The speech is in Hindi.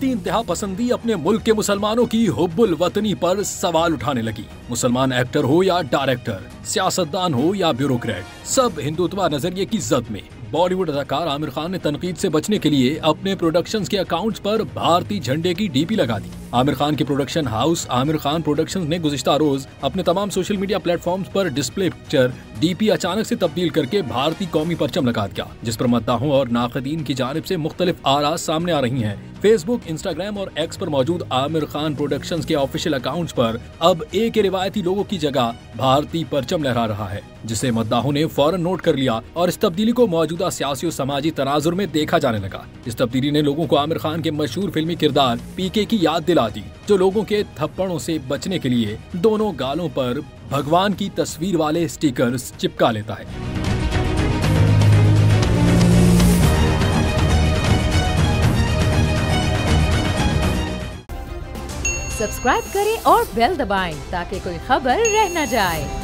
भारतीय इंतहा पसंदी अपने मुल्क के मुसलमानों की हुब्बुल वतनी पर सवाल उठाने लगी। मुसलमान एक्टर हो या डायरेक्टर, सियासतदान हो या ब्यूरोक्रेट, सब हिंदुत्व नजरिए की जद में। बॉलीवुड अदाकार आमिर खान ने तनकीद से बचने के लिए अपने प्रोडक्शंस के अकाउंट्स पर भारतीय झंडे की डीपी लगा दी। आमिर खान के production house Aamir Khan productions ने गुज़िश्ता रोज अपने तमाम सोशल मीडिया प्लेटफॉर्म्स पर डिस्प्ले पिक्चर डीपी अचानक से तब्दील करके भारतीय कौमी परचम लगा दिया, जिस पर मद्दाहों और नाक़दीन की जानिब से मुख्तलिफ आरा सामने आ रही हैं। फेसबुक, इंस्टाग्राम और एक्स पर मौजूद आमिर खान प्रोडक्शंस के ऑफिशियल अकाउंट्स पर अब एक रिवायती लोगों की जगह भारतीय परचम लहरा रहा है, जिसे मद्दाहों ने फौरन नोट कर लिया और इस तब्दीली को मौजूदा सियासी और समाजी तनाजुर में देखा जाने लगा। इस तब्दीली ने लोगों को आमिर खान के मशहूर फिल्मी किरदार पीके की याद दिला दी, जो लोगों के थप्पड़ों से बचने के लिए दोनों गालों पर भगवान की तस्वीर वाले स्टिकर्स चिपका लेता है। सब्सक्राइब करें और बेल दबाएं ताकि कोई खबर रह न जाए।